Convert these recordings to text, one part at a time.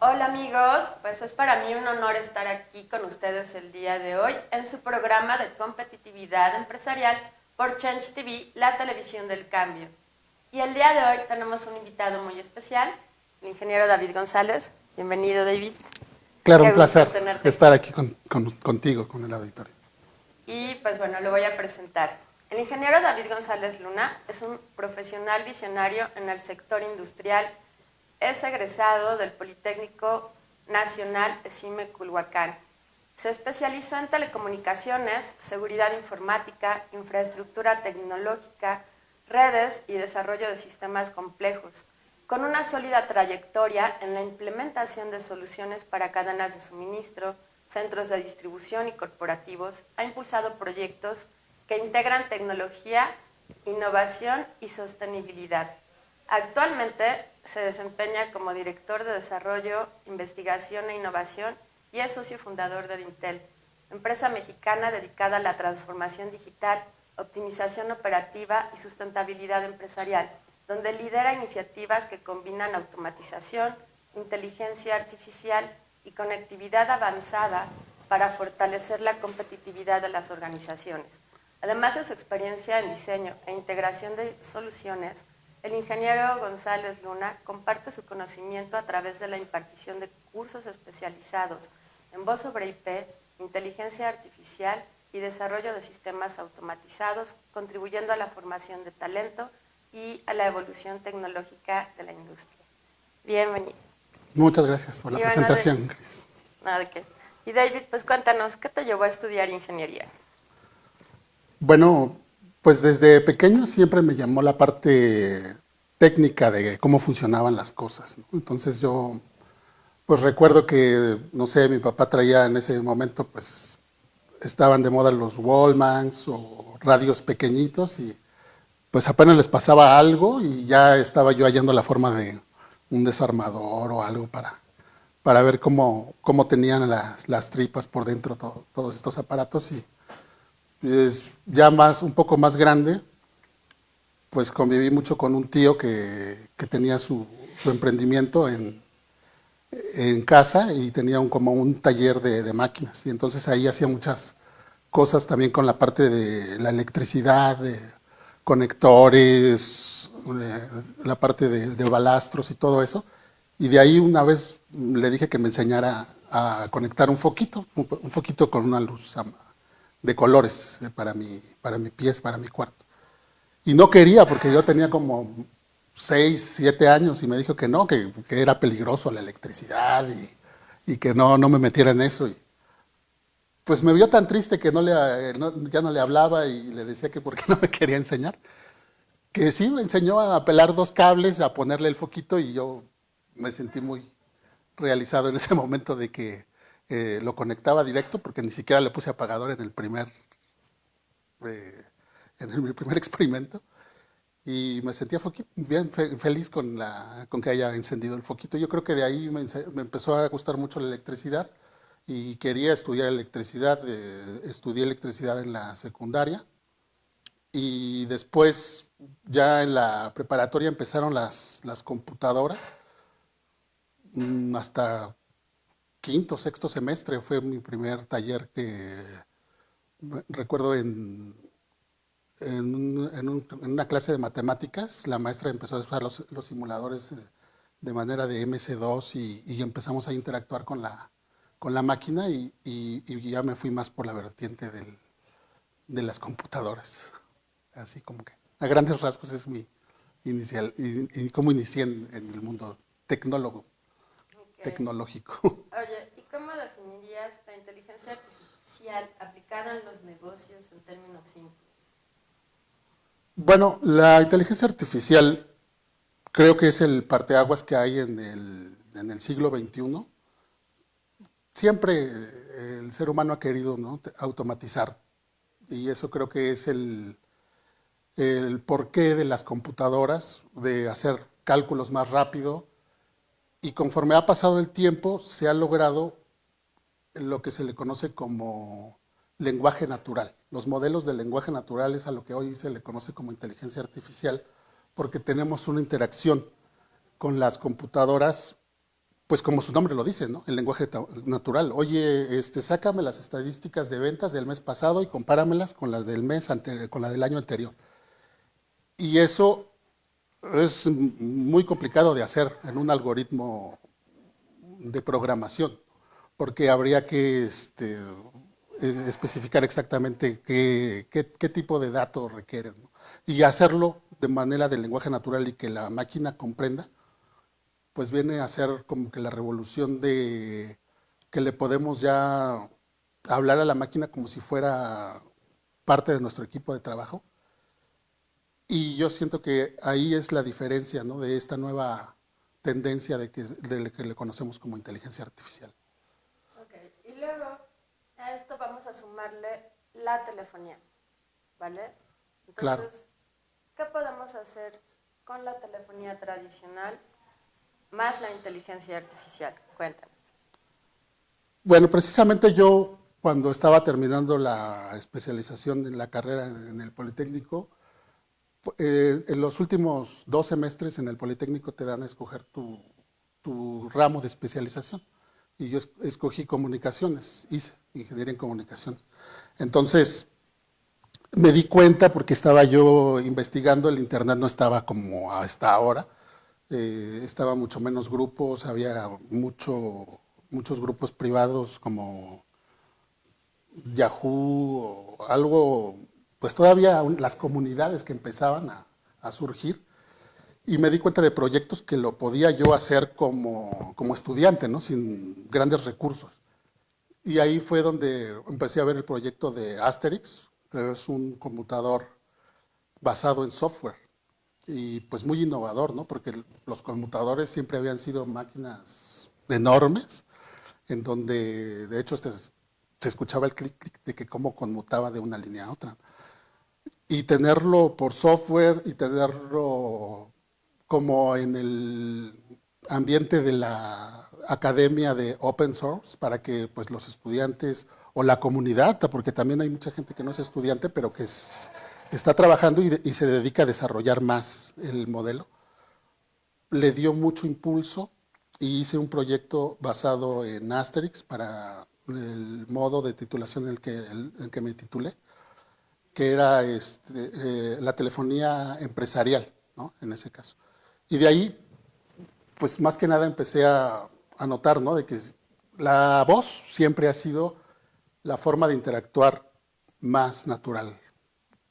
Hola amigos, pues es para mí un honor estar aquí con ustedes el día de hoy en su programa de competitividad empresarial por Change TV, la televisión del cambio. Y el día de hoy tenemos un invitado muy especial, el ingeniero David González. Bienvenido, David. Claro, Qué un gusto placer tenerte estar aquí. aquí contigo, con el auditorio. Y pues bueno, lo voy a presentar. El ingeniero David González Luna es un profesional visionario en el sector industrial. Es egresado del Politécnico Nacional ESIME Culhuacán. Se especializó en telecomunicaciones, seguridad informática, infraestructura tecnológica, redes y desarrollo de sistemas complejos, con una sólida trayectoria en la implementación de soluciones para cadenas de suministro, centros de distribución y corporativos. Ha impulsado proyectos que integran tecnología, innovación y sostenibilidad. Actualmente se desempeña como director de desarrollo, investigación e innovación y es socio fundador de Dintel, empresa mexicana dedicada a la transformación digital, optimización operativa y sustentabilidad empresarial, donde lidera iniciativas que combinan automatización, inteligencia artificial y conectividad avanzada para fortalecer la competitividad de las organizaciones. Además de su experiencia en diseño e integración de soluciones, el ingeniero González Luna comparte su conocimiento a través de la impartición de cursos especializados en voz sobre IP, inteligencia artificial y desarrollo de sistemas automatizados, contribuyendo a la formación de talento y a la evolución tecnológica de la industria. Bienvenido. Muchas gracias por la Y bueno, presentación, Cris. nada de qué. Y David, pues cuéntanos, ¿qué te llevó a estudiar ingeniería? Bueno, pues desde pequeño siempre me llamó la parte técnica de cómo funcionaban las cosas, ¿no? Entonces yo, pues recuerdo que, no sé, mi papá traía en ese momento, pues estaban de moda los Wallmans o radios pequeñitos y pues apenas les pasaba algo y ya estaba yo hallando la forma de un desarmador o algo para ver cómo tenían las tripas por dentro todos estos aparatos. Y es ya un poco más grande, pues conviví mucho con un tío que tenía su emprendimiento en casa y tenía como un taller de máquinas. Y entonces ahí hacía muchas cosas también con la parte de la electricidad, de conectores, la parte de balastros y todo eso. Y de ahí una vez le dije que me enseñara a conectar un foquito con una luz de colores para mi pies, para mi cuarto. Y no quería porque yo tenía como 6, 7 años y me dijo que no, que era peligroso la electricidad y que no me metiera en eso. Y pues me vio tan triste que ya no le hablaba y le decía que por qué no me quería enseñar. Que sí, me enseñó a pelar dos cables, a ponerle el foquito y yo me sentí muy realizado en ese momento de que lo conectaba directo porque ni siquiera le puse apagador eh, en mi primer experimento. Y me sentía bien feliz con que haya encendido el foquito. Yo creo que de ahí me empezó a gustar mucho la electricidad y quería estudiar electricidad. Estudié electricidad en la secundaria y después ya en la preparatoria empezaron las computadoras. Hasta quinto, sexto semestre fue mi primer taller que recuerdo en una clase de matemáticas, la maestra empezó a usar los simuladores de manera de MS2 y empezamos a interactuar con la máquina y ya me fui más por la vertiente de las computadoras. Así como que a grandes rasgos es mi inicial y cómo inicié en el mundo tecnólogo, Okay. tecnológico. Oye, ¿y cómo definirías la inteligencia artificial aplicada en los negocios en términos simples? Bueno, la inteligencia artificial creo que es el parteaguas que hay en el siglo XXI. Siempre el ser humano ha querido, ¿no?, automatizar y eso creo que es el porqué de las computadoras, de hacer cálculos más rápido y conforme ha pasado el tiempo se ha logrado lo que se le conoce como lenguaje natural. Los modelos de lenguaje natural es a lo que hoy se le conoce como inteligencia artificial porque tenemos una interacción con las computadoras pues como su nombre lo dice, ¿no? El lenguaje natural. Oye, sácame las estadísticas de ventas del mes pasado y compáramelas con las del con la del año anterior. Y eso es muy complicado de hacer en un algoritmo de programación, porque habría que especificar exactamente qué tipo de datos requieren, ¿no? Y hacerlo de manera del lenguaje natural y que la máquina comprenda, pues viene a ser como que la revolución de que le podemos ya hablar a la máquina como si fuera parte de nuestro equipo de trabajo. Y yo siento que ahí es la diferencia, ¿no? De esta nueva tendencia de que le conocemos como inteligencia artificial. Ok, y luego a esto vamos a sumarle la telefonía, ¿vale? Claro. Entonces, ¿qué podemos hacer con la telefonía tradicional más la inteligencia artificial? Cuéntanos. Bueno, precisamente yo cuando estaba terminando la especialización en la carrera en el Politécnico, en los últimos 2 semestres en el Politécnico te dan a escoger tu ramo de especialización. Y yo escogí comunicaciones, hice ingeniería en comunicación. Entonces, me di cuenta porque estaba yo investigando, el internet no estaba como hasta ahora, estaba mucho menos grupos, había muchos grupos privados como Yahoo o algo, pues todavía las comunidades que empezaban a surgir, y me di cuenta de proyectos que lo podía yo hacer como estudiante, ¿no? Sin grandes recursos. Y ahí fue donde empecé a ver el proyecto de Asterix, que es un computador basado en software y pues muy innovador, ¿no? Porque los conmutadores siempre habían sido máquinas enormes, en donde de hecho se escuchaba el clic clic de que cómo conmutaba de una línea a otra. Y tenerlo por software y tenerlo como en el ambiente de la academia de open source para que pues los estudiantes o la comunidad, porque también hay mucha gente que no es estudiante pero que está trabajando y se dedica a desarrollar más el modelo, le dio mucho impulso y hice un proyecto basado en Asterix para el modo de titulación en el que me titulé, que era la telefonía empresarial, ¿no? En ese caso. Y de ahí, pues más que nada empecé a notar, ¿no? De que la voz siempre ha sido la forma de interactuar más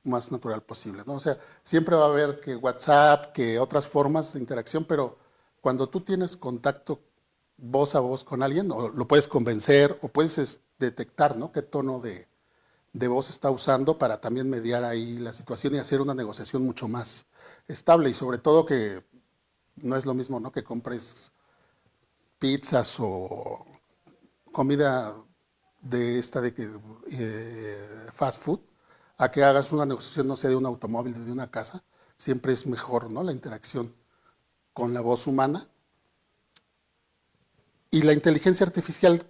más natural posible, ¿no? O sea, siempre va a haber que WhatsApp, que otras formas de interacción, pero cuando tú tienes contacto voz a voz con alguien, o lo puedes convencer, o puedes detectar, ¿no? Qué tono de voz está usando para también mediar ahí la situación y hacer una negociación mucho más estable y sobre todo que no es lo mismo, ¿no? Que compres pizzas o comida de esta de que fast food a que hagas una negociación, no sé, de un automóvil, de una casa, siempre es mejor, ¿no? La interacción con la voz humana. Y la inteligencia artificial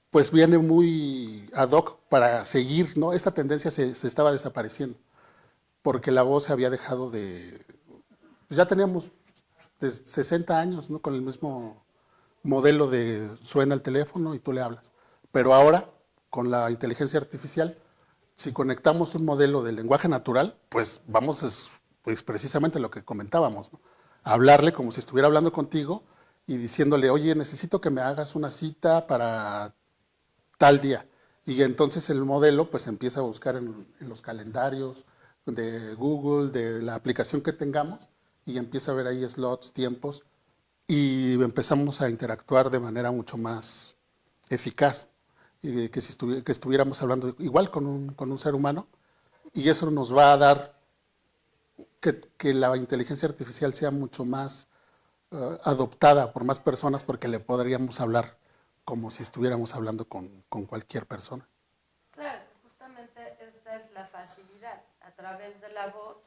pues viene muy ad hoc para seguir, ¿no? Esta tendencia se estaba desapareciendo porque la voz se había dejado de... Pues ya teníamos de 60 años, ¿no? Con el mismo modelo de suena el teléfono y tú le hablas. Pero ahora, con la inteligencia artificial, si conectamos un modelo de lenguaje natural, pues vamos, pues precisamente lo que comentábamos, ¿no? Hablarle como si estuviera hablando contigo y diciéndole, oye, necesito que me hagas una cita para tal día. Y entonces el modelo pues empieza a buscar en los calendarios de Google, de la aplicación que tengamos, y empieza a ver ahí slots, tiempos, y empezamos a interactuar de manera mucho más eficaz, que si que estuviéramos hablando igual con un ser humano, y eso nos va a dar que la inteligencia artificial sea mucho más adoptada por más personas porque le podríamos hablar como si estuviéramos hablando con cualquier persona. Claro, justamente esta es la facilidad, a través de la voz,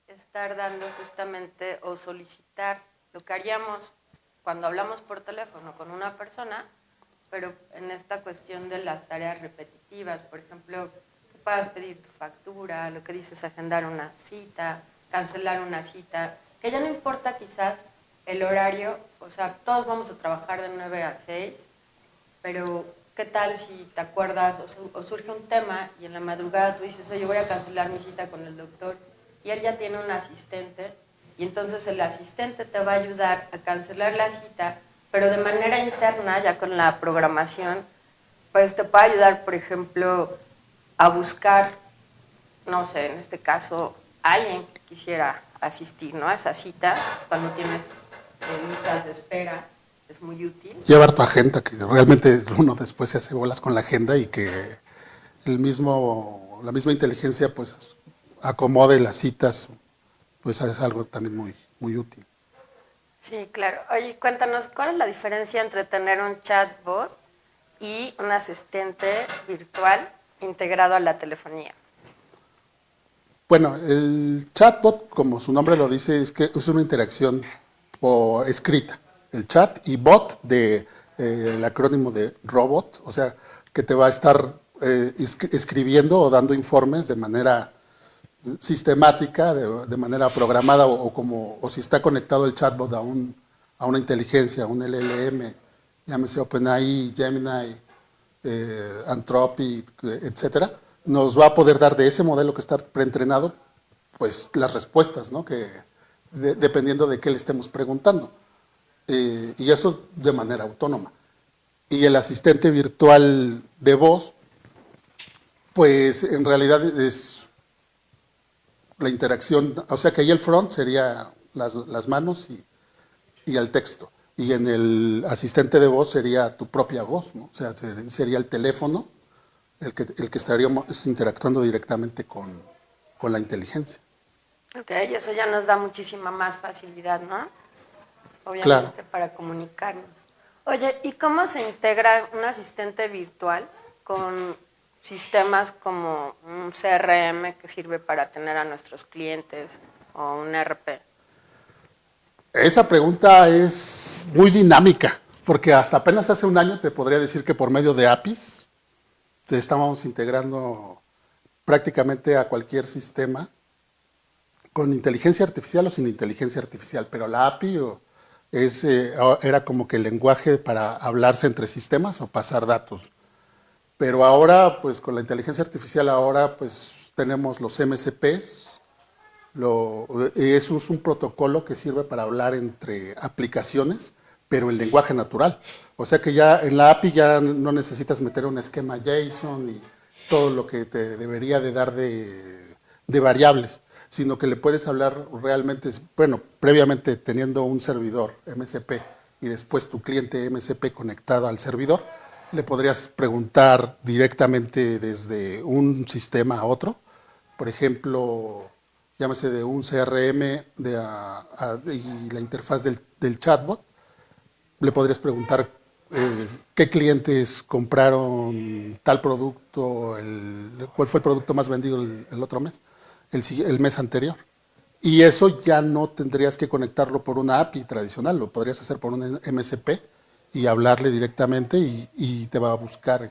estar dando justamente o solicitar lo que haríamos cuando hablamos por teléfono con una persona, pero en esta cuestión de las tareas repetitivas, por ejemplo, que puedas pedir tu factura, lo que dices, agendar una cita, cancelar una cita, que ya no importa quizás el horario, o sea, todos vamos a trabajar de 9 a 6, pero ¿qué tal si te acuerdas o surge un tema y en la madrugada tú dices, oye, voy a cancelar mi cita con el doctor y él ya tiene un asistente y entonces el asistente te va a ayudar a cancelar la cita, pero de manera interna, ya con la programación, pues te puede ayudar, por ejemplo, a buscar, no sé, en este caso, alguien que quisiera asistir, ¿no?, a esa cita cuando tienes listas de espera. Es muy útil. Llevar tu agenda, que realmente uno después se hace bolas con la agenda y que la misma inteligencia pues acomode las citas, pues es algo también muy, muy útil. Sí, claro. Oye, cuéntanos, ¿cuál es la diferencia entre tener un chatbot y un asistente virtual integrado a la telefonía? Bueno, el chatbot, como su nombre lo dice, es que es una interacción por escrita. El chat y bot el acrónimo de robot, o sea, que te va a estar escribiendo o dando informes de manera sistemática, de manera programada o si está conectado el chatbot a una inteligencia, a un LLM, llámese OpenAI, Gemini, Anthropic, etcétera, nos va a poder dar de ese modelo que está preentrenado, pues las respuestas, ¿no? Dependiendo de qué le estemos preguntando. Y eso de manera autónoma. Y el asistente virtual de voz, pues en realidad es la interacción, o sea que ahí el front sería las manos y el texto. Y en el asistente de voz sería tu propia voz, ¿no? O sea, sería el teléfono el que estaríamos interactuando directamente con la inteligencia. Ok, eso ya nos da muchísima más facilidad, ¿no? Claro. Obviamente para comunicarnos. Oye, ¿y cómo se integra un asistente virtual con sistemas como un CRM que sirve para tener a nuestros clientes o un ERP? Esa pregunta es muy dinámica, porque hasta apenas hace un año te podría decir que por medio de APIs te estábamos integrando prácticamente a cualquier sistema con inteligencia artificial o sin inteligencia artificial, pero la API era como que el lenguaje para hablarse entre sistemas o pasar datos. Pero ahora, pues con la inteligencia artificial, ahora pues tenemos los MCPs, eso es un protocolo que sirve para hablar entre aplicaciones, pero en lenguaje natural. O sea que ya en la API ya no necesitas meter un esquema JSON y todo lo que te debería de dar de variables, sino que le puedes hablar realmente, bueno, previamente teniendo un servidor MCP y después tu cliente MCP conectado al servidor, le podrías preguntar directamente desde un sistema a otro, por ejemplo, llámese de un CRM y la interfaz del chatbot, le podrías preguntar qué clientes compraron tal producto, cuál fue el producto más vendido el otro mes, el mes anterior. Y eso ya no tendrías que conectarlo por una API tradicional, lo podrías hacer por un MCP y hablarle directamente y te va a buscar.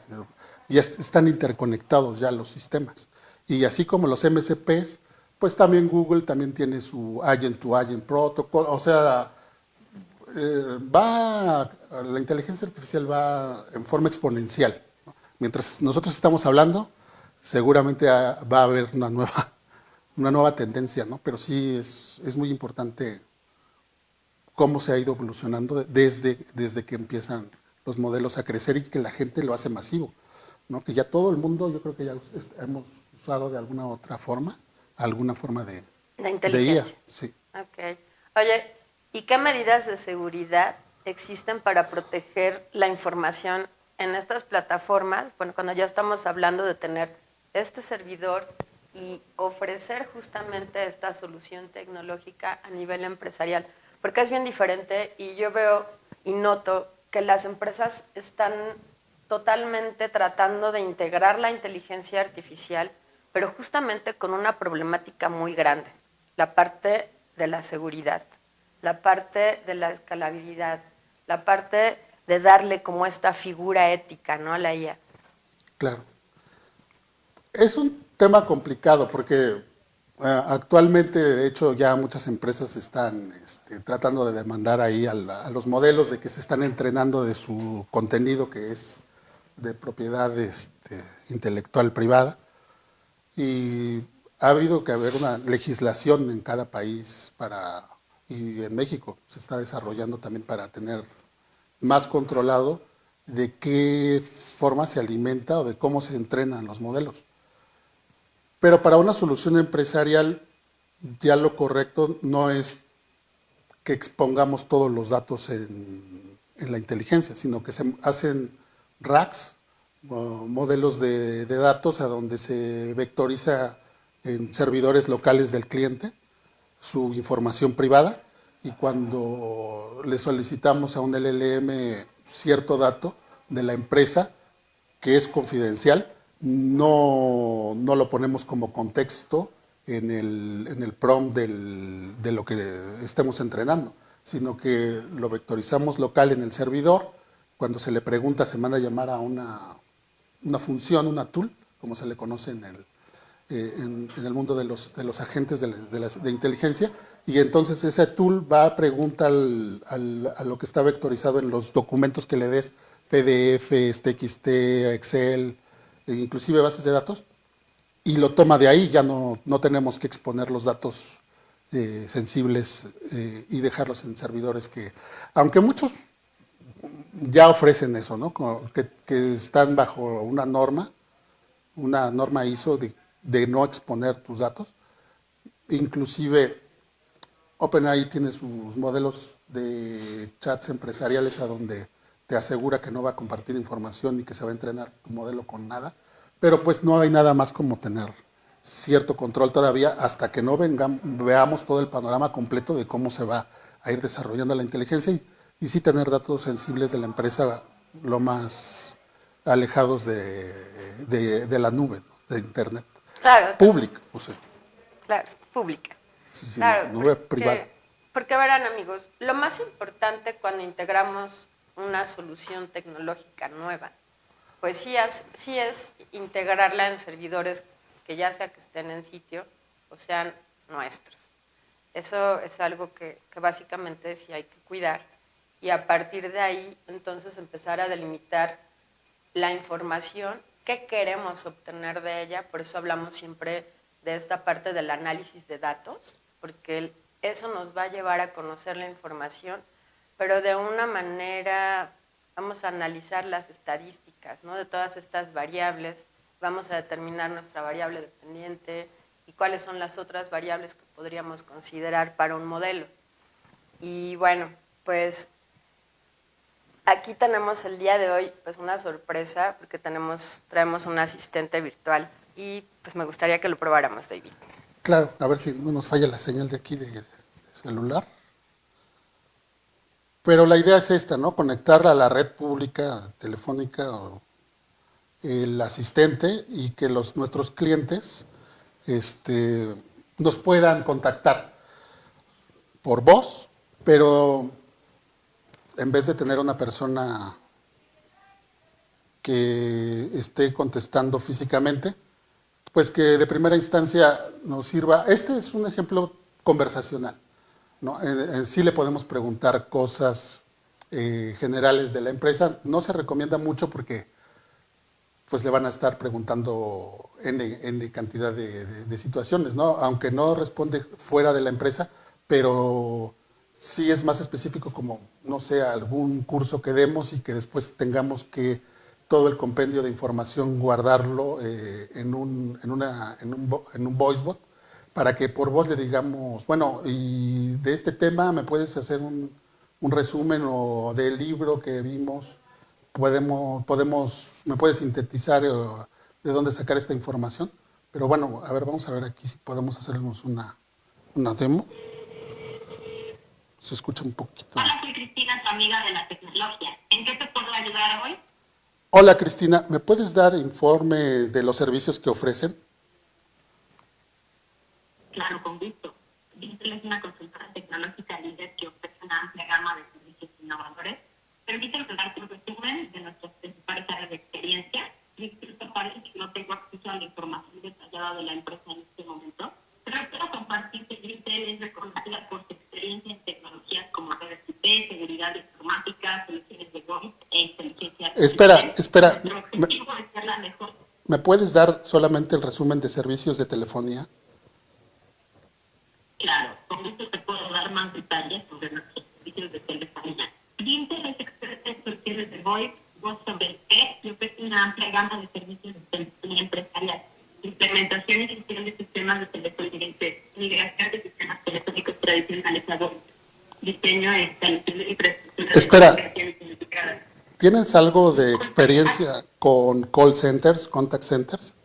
Ya están interconectados ya los sistemas. Y así como los MCPs, pues también Google también tiene su Agent-to-Agent Protocol, o sea, la inteligencia artificial va en forma exponencial, ¿no? Mientras nosotros estamos hablando, seguramente va a haber una nueva tendencia, ¿no? Pero sí es muy importante cómo se ha ido evolucionando desde que empiezan los modelos a crecer y que la gente lo hace masivo, ¿no? Que ya todo el mundo, yo creo que ya hemos usado de alguna otra forma, alguna forma de IA, inteligencia. sí. Ok. Oye, ¿y qué medidas de seguridad existen para proteger la información en estas plataformas? Bueno, cuando ya estamos hablando de tener este servidor y ofrecer justamente esta solución tecnológica a nivel empresarial, porque es bien diferente y yo veo y noto que las empresas están totalmente tratando de integrar la inteligencia artificial, pero justamente con una problemática muy grande, la parte de la seguridad, la parte de la escalabilidad, la parte de darle como esta figura ética, ¿no?, a la IA. Claro. Es un tema complicado porque Actualmente, de hecho, ya muchas empresas están tratando de demandar ahí a los modelos de que se están entrenando de su contenido que es de propiedad intelectual privada. Y ha habido que haber una legislación en cada país y en México se está desarrollando también para tener más controlado de qué forma se alimenta o de cómo se entrenan los modelos. Pero para una solución empresarial, ya lo correcto no es que expongamos todos los datos en la inteligencia, sino que se hacen racks, modelos de datos a donde se vectoriza en servidores locales del cliente su información privada y cuando le solicitamos a un LLM cierto dato de la empresa que es confidencial, no lo ponemos como contexto en el prompt de lo que estemos entrenando, sino que lo vectorizamos local en el servidor. Cuando se le pregunta, se manda a llamar a una función, una tool, como se le conoce en el mundo de los agentes de inteligencia, y entonces ese tool va a preguntar a lo que está vectorizado en los documentos que le des, PDF, TXT, Excel, inclusive bases de datos, y lo toma de ahí, ya no tenemos que exponer los datos sensibles y dejarlos en servidores que, aunque muchos ya ofrecen eso, ¿no? Que están bajo una norma ISO de no exponer tus datos. Inclusive OpenAI tiene sus modelos de chats empresariales a donde te asegura que no va a compartir información y que se va a entrenar tu modelo con nada, pero pues no hay nada más como tener cierto control todavía hasta que no veamos todo el panorama completo de cómo se va a ir desarrollando la inteligencia y sí tener datos sensibles de la empresa lo más alejados de la nube, ¿no? De Internet. Claro, Pública, o sea, claro, es pública. sí, sí, Claro, nube privada. porque verán amigos, lo más importante cuando integramos una solución tecnológica nueva, pues sí es integrarla en servidores que ya sea que estén en sitio o sean nuestros. Eso es algo que básicamente sí hay que cuidar y a partir de ahí entonces empezar a delimitar la información que queremos obtener de ella, por eso hablamos siempre de esta parte del análisis de datos, porque eso nos va a llevar a conocer la información, pero de una manera vamos a analizar las estadísticas, ¿no? De todas estas variables, vamos a determinar nuestra variable dependiente y cuáles son las otras variables que podríamos considerar para un modelo. Y bueno, pues aquí tenemos el día de hoy pues una sorpresa porque traemos un asistente virtual y pues me gustaría que lo probáramos, David. Claro, a ver si no nos falla la señal de aquí de celular. Pero la idea es esta, ¿no? Conectarla a la red pública, telefónica o el asistente y que nuestros clientes nos puedan contactar por voz, pero en vez de tener una persona que esté contestando físicamente, pues que de primera instancia nos sirva. Este es un ejemplo conversacional, ¿no? En sí le podemos preguntar cosas generales de la empresa. No se recomienda mucho porque pues le van a estar preguntando N cantidad de situaciones, ¿no? Aunque no responde fuera de la empresa, pero sí es más específico como, no sé, algún curso que demos y que después tengamos que todo el compendio de información guardarlo en un voice bot para que por voz le digamos, bueno, y de este tema me puedes hacer un resumen o del libro que vimos, me puedes sintetizar de dónde sacar esta información. Pero bueno, a ver, vamos a ver aquí si podemos hacernos una demo. Se escucha un poquito. Hola, soy Cristina, tu amiga de la tecnología. ¿En qué te puedo ayudar hoy? Hola Cristina, ¿me puedes dar informe de los servicios que ofrecen? Claro, con gusto. Intel es una consultora tecnológica líder que ofrece una amplia gama de servicios innovadores. Permíteme darte un resumen de nuestras principales áreas de experiencia. Disculpa, parece que no tengo acceso a la información detallada de la empresa en este momento, Pero quiero compartir que Intel es reconocida por su experiencia en tecnologías como redes IP, seguridad informática, soluciones de voice e inteligencia artificial. Espera. Nuestro objetivo es ser la mejor. ¿Me puedes dar solamente el resumen de servicios de telefonía? Claro, con esto te puedo dar más detalles sobre nuestros servicios de telefonía. Intel es experta en soluciones de voz sobre IP y ofrece una amplia gama de servicios de telefonía empresarial, implementación y gestión de sistemas de telefonía IP, migración de sistemas telefónicos tradicionales a voz, diseño e instalación de infraestructura de comunicaciones unificadas. ¿Tienes algo de experiencia con call centers, contact centers?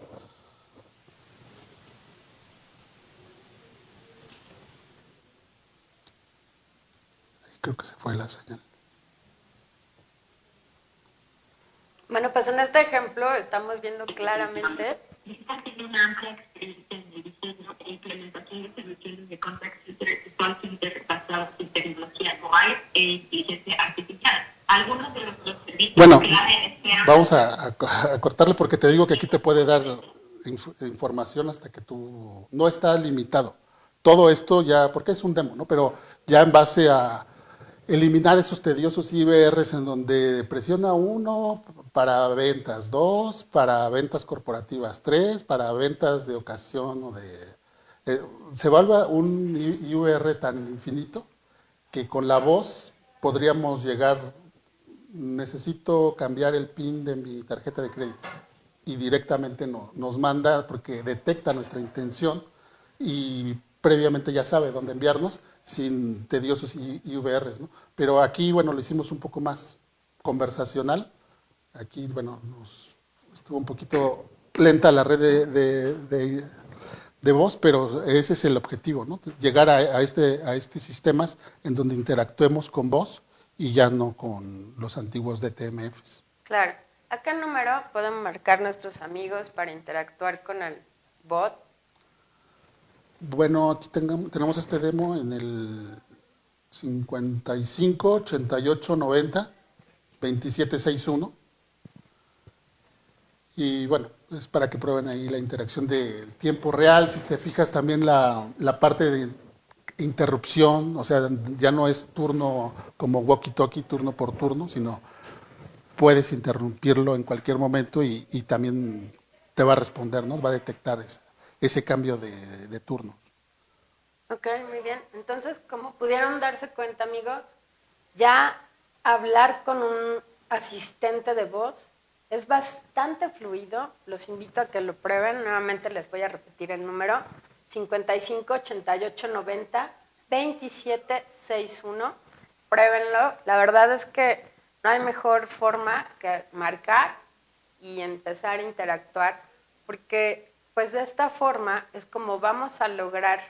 Creo que se fue la señal. Bueno, pues en este ejemplo estamos viendo claramente. Tiene una amplia experiencia en el diseño e implementación de soluciones de contact center y call center basadas en tecnología mobile e inteligencia artificial. Algunos de nuestros servicios clave vamos a cortarle porque te digo que aquí te puede dar información hasta que tú no está limitado. Todo esto ya, porque es un demo, ¿no? Pero ya en base a eliminar esos tediosos IVRs en donde presiona 1 para ventas, 2 para ventas corporativas, 3 para ventas de ocasión o de... se vuelve un IVR tan infinito que con la voz podríamos llegar, necesito cambiar el PIN de mi tarjeta de crédito y directamente nos manda porque detecta nuestra intención y previamente ya sabe dónde enviarnos sin tediosos IVRs, ¿no? Pero aquí, bueno, lo hicimos un poco más conversacional. Aquí, bueno, estuvo un poquito lenta la red de voz, pero ese es el objetivo, ¿no? Llegar a este sistemas en donde interactuemos con voz y ya no con los antiguos DTMFs. Claro. ¿A qué número pueden marcar nuestros amigos para interactuar con el bot? Bueno, aquí tenemos este demo en el 55 88 90 27 61. Y bueno, es para que prueben ahí la interacción de tiempo real. Si te fijas también la parte de interrupción, o sea, ya no es turno como walkie-talkie, turno por turno, sino puedes interrumpirlo en cualquier momento y también te va a responder, ¿no? Va a detectar ese cambio de turno. Ok, muy bien. Entonces, como pudieron darse cuenta, amigos, ya hablar con un asistente de voz es bastante fluido. Los invito a que lo prueben. Nuevamente les voy a repetir el número: 55 88 90 27 61. Pruébenlo. La verdad es que no hay mejor forma que marcar y empezar a interactuar, porque pues de esta forma es como vamos a lograr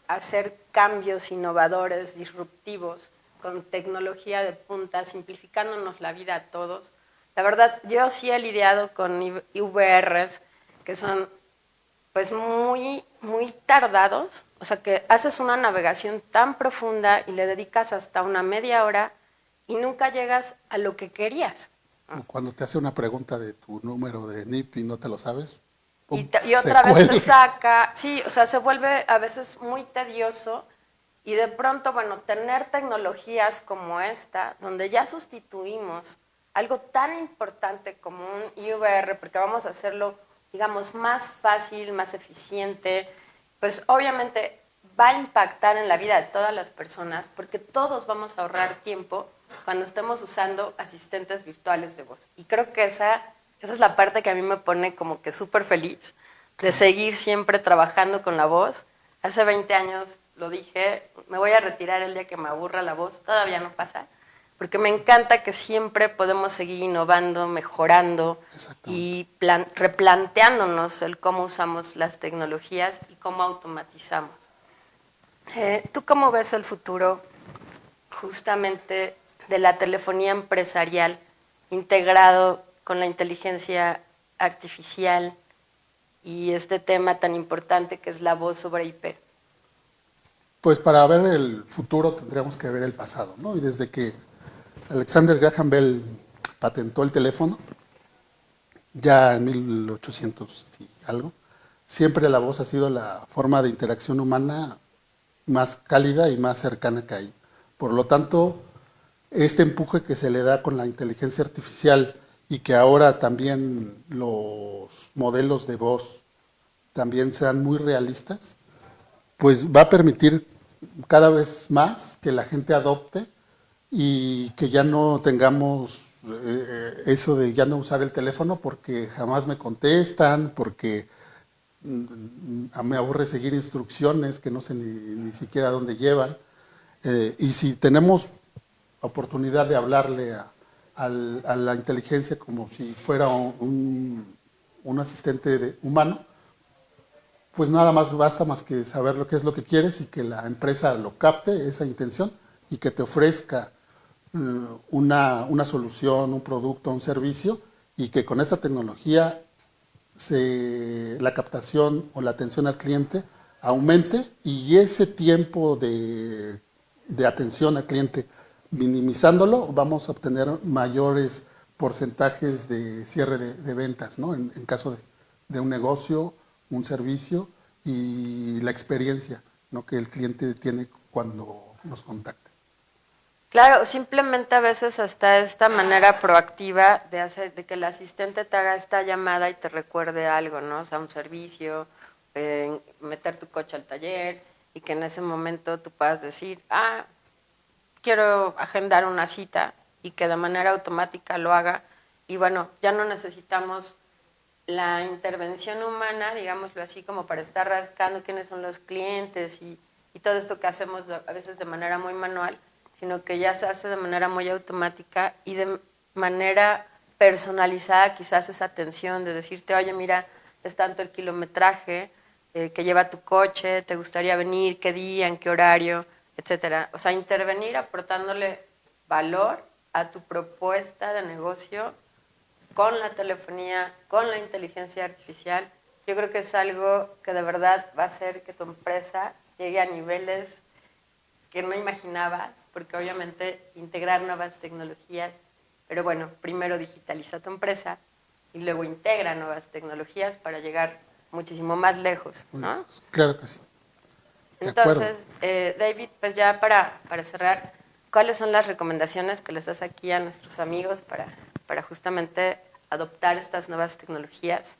hacer cambios innovadores, disruptivos, con tecnología de punta, simplificándonos la vida a todos. La verdad, yo sí he lidiado con IVRs que son pues muy tardados, o sea que haces una navegación tan profunda y le dedicas hasta una media hora y nunca llegas a lo que querías. Cuando te hace una pregunta de tu número de NIP y no te lo sabes, y otra vez te saca, sí, o sea, se vuelve a veces muy tedioso y de pronto, bueno, tener tecnologías como esta, donde ya sustituimos algo tan importante como un IVR, porque vamos a hacerlo, digamos, más fácil, más eficiente, pues obviamente va a impactar en la vida de todas las personas, porque todos vamos a ahorrar tiempo cuando estemos usando asistentes virtuales de voz. Y creo que esa es la parte que a mí me pone como que súper feliz, de seguir siempre trabajando con la voz. Hace 20 años lo dije, me voy a retirar el día que me aburra la voz, todavía no pasa, porque me encanta que siempre podemos seguir innovando, mejorando y replanteándonos el cómo usamos las tecnologías y cómo automatizamos. ¿Tú cómo ves el futuro justamente de la telefonía empresarial integrado con la inteligencia artificial y este tema tan importante que es la voz sobre IP? Pues para ver el futuro tendríamos que ver el pasado, ¿no? Y desde que Alexander Graham Bell patentó el teléfono, ya en 1800 y algo, siempre la voz ha sido la forma de interacción humana más cálida y más cercana que hay. Por lo tanto, este empuje que se le da con la inteligencia artificial y que ahora también los modelos de voz también sean muy realistas, pues va a permitir cada vez más que la gente adopte y que ya no tengamos eso de ya no usar el teléfono porque jamás me contestan, porque me aburre seguir instrucciones que no sé ni siquiera dónde llevan. Y si tenemos oportunidad de hablarle a la inteligencia como si fuera un asistente humano, pues nada más basta más que saber lo que es lo que quieres y que la empresa lo capte, esa intención, y que te ofrezca una solución, un producto, un servicio, y que con esta tecnología la captación o la atención al cliente aumente y ese tiempo de atención al cliente, minimizándolo, vamos a obtener mayores porcentajes de cierre de ventas, ¿no? En caso de un negocio, un servicio y la experiencia, ¿no?, que el cliente tiene cuando nos contacta. Claro, simplemente a veces hasta esta manera proactiva de que el asistente te haga esta llamada y te recuerde algo, ¿no? O sea, un servicio, meter tu coche al taller y que en ese momento tú puedas decir, quiero agendar una cita y que de manera automática lo haga. Y bueno, ya no necesitamos la intervención humana, digámoslo así, como para estar rascando quiénes son los clientes y todo esto que hacemos a veces de manera muy manual, sino que ya se hace de manera muy automática y de manera personalizada quizás esa atención de decirte, oye, mira, es tanto el kilometraje que lleva tu coche, te gustaría venir, qué día, en qué horario, etcétera. O sea, intervenir aportándole valor a tu propuesta de negocio con la telefonía, con la inteligencia artificial. Yo creo que es algo que de verdad va a hacer que tu empresa llegue a niveles que no imaginabas, porque obviamente integrar nuevas tecnologías, pero bueno, primero digitaliza tu empresa y luego integra nuevas tecnologías para llegar muchísimo más lejos, ¿no? Claro que sí. Entonces, David, pues ya para cerrar, ¿cuáles son las recomendaciones que les das aquí a nuestros amigos para justamente adoptar estas nuevas tecnologías?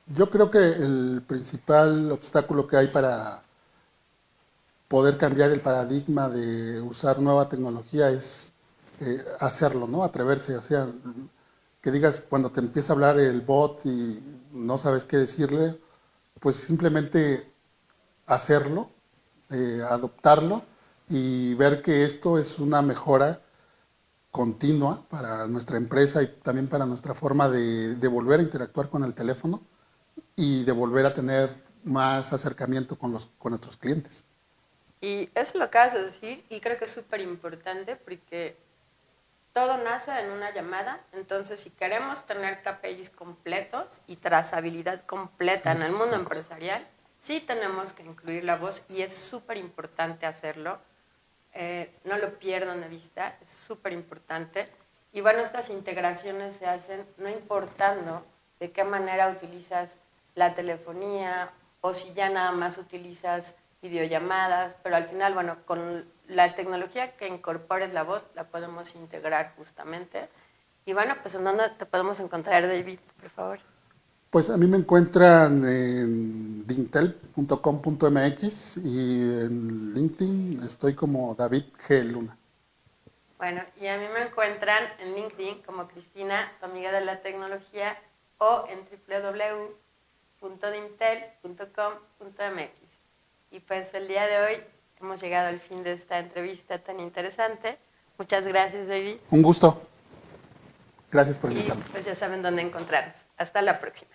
Yo creo que el principal obstáculo que hay para poder cambiar el paradigma de usar nueva tecnología es hacerlo, ¿no? Atreverse, o sea, que digas cuando te empieza a hablar el bot y no sabes qué decirle, pues simplemente hacerlo, adoptarlo y ver que esto es una mejora continua para nuestra empresa y también para nuestra forma de volver a interactuar con el teléfono y de volver a tener más acercamiento con nuestros clientes. Y eso lo acabas de decir y creo que es súper importante porque todo nace en una llamada, entonces si queremos tener KPIs completos y trazabilidad completa en el mundo empresarial, sí tenemos que incluir la voz y es súper importante hacerlo. No lo pierdan de vista, es súper importante. Y bueno, estas integraciones se hacen no importando de qué manera utilizas la telefonía o si ya nada más utilizas videollamadas, pero al final, bueno, con la tecnología que incorpores la voz, la podemos integrar justamente. Y bueno, pues ¿en dónde te podemos encontrar, David, por favor? Pues a mí me encuentran en dintel.com.mx y en LinkedIn estoy como David G. Luna. Bueno, y a mí me encuentran en LinkedIn como Cristina, tu amiga de la tecnología, o en www.dintel.com.mx. Y pues el día de hoy hemos llegado al fin de esta entrevista tan interesante. Muchas gracias, David. Un gusto. Gracias por invitarme. Y pues ya saben dónde encontrarnos. Hasta la próxima.